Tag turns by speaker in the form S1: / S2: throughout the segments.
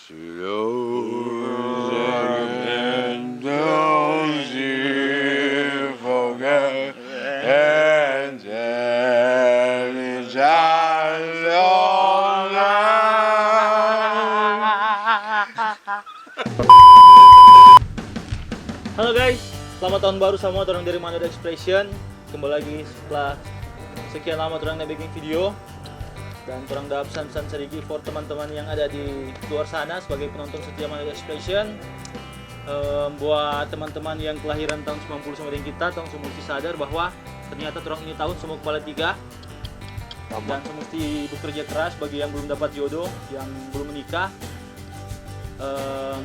S1: Halo guys, selamat tahun baru semua orang dari Manado Expression. Kembali lagi setelah sekian lama orang bikin video. Dan orang dah pesan-pesan sedikit for teman-teman yang ada di luar sana sebagai penonton setia Manado Expression. Buat teman-teman yang kelahiran tahun 90 sama dengan kita, orang semua mesti sadar bahwa ternyata orang ini tahun semua kepala tiga. Dan semua mesti bekerja keras bagi yang belum dapat jodoh, yang belum menikah.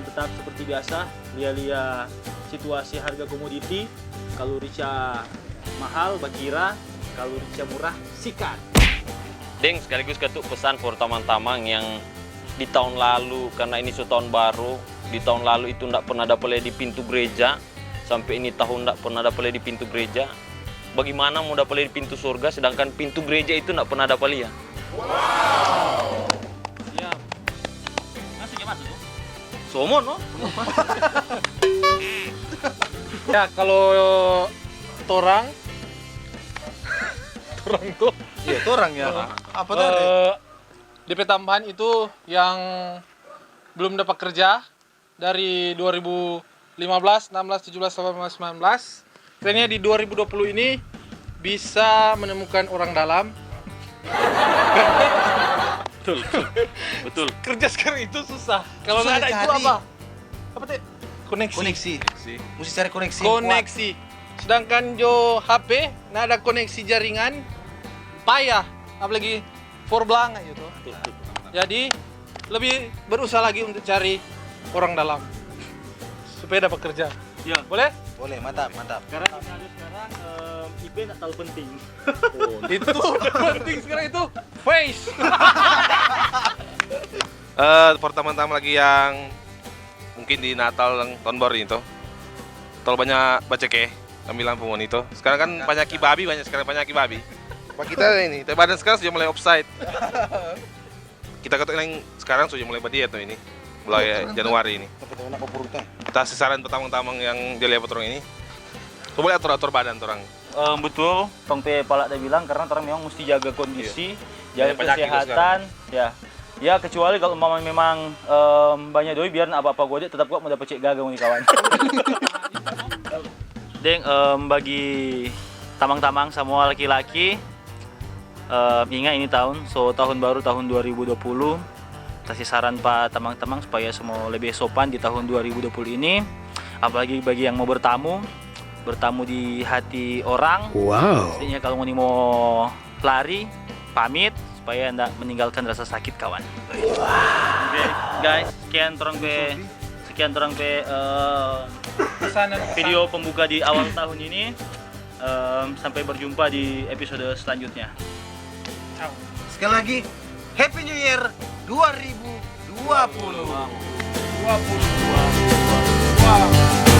S1: Tetap seperti biasa, lihat situasi harga komoditi. Kalau rica mahal bakira, kalau rica murah sikat.
S2: Deng, sekaligus ketuk pesan for teman-teman yang di tahun lalu, karena ini tahun baru, di tahun lalu itu tidak pernah dapat di pintu gereja, sampai ini tahun tidak pernah dapat di pintu gereja. Bagaimana mau dapat di pintu surga, sedangkan pintu gereja itu tidak pernah dapat lihat?
S1: Wow. Ya. Masuk ya masuk. Somon, no?
S3: Ya, kalau torang tuh
S4: iya, torang ya. Apa tadi?
S3: DP tambahan itu yang belum dapat kerja dari 2015, 16, 17, 18, 19. Kayaknya di 2020 ini bisa menemukan orang dalam.
S2: Betul.
S3: Kerja sekarang itu susah. Kalau nggak ada itu apa? Apa teh? Koneksi.
S4: Mesti cari koneksi.
S3: Koneksi. Sedangkan jo HP, nggak ada koneksi jaringan, payah. Apalagi for belang gitu. Jadi lebih berusaha lagi untuk cari orang dalam supaya dapat kerja.
S1: Ya,
S3: Boleh?
S4: Boleh, mantap.
S1: karena sekarang IP nggak terlalu penting.
S3: Itu penting sekarang itu face.
S5: For teman-teman lagi yang mungkin di Natal dan tahun baru itu terlalu banyak baca ambilan pun itu. Sekarang kan banyak kibabi, Pak kita ini, tapi badan sekarang sudah mulai offside. Kita kata yang sekarang sudah mulai berdiet tuh ini, mulai Januari ini. Kita sasaran pertama-tama yang dia lihat orang ini. Tuh boleh atur badan orang.
S1: Betul, Tong P Palak dah bilang karena orang memang mesti jaga kondisi, jaga
S5: Penyakit
S1: kesehatan, ya. Ya kecuali kalau memang banyak doi biar apa-apa gede tetap kok mau dapat cek gagang nih kawan. Deng, bagi tamang-tamang semua laki-laki, ingat ini tahun baru tahun 2020. Kasih saran Pak tamang-tamang supaya semua lebih sopan di tahun 2020 ini. Apalagi bagi yang mau bertamu di hati orang. Wow. Setidaknya kalau mau lari, pamit supaya tidak meninggalkan rasa sakit kawan. Oke, guys, sekian terang video pembuka di awal tahun ini. Sampai berjumpa di episode selanjutnya.
S3: Ciao.
S4: Sekali lagi, Happy New Year 2020.
S3: 20.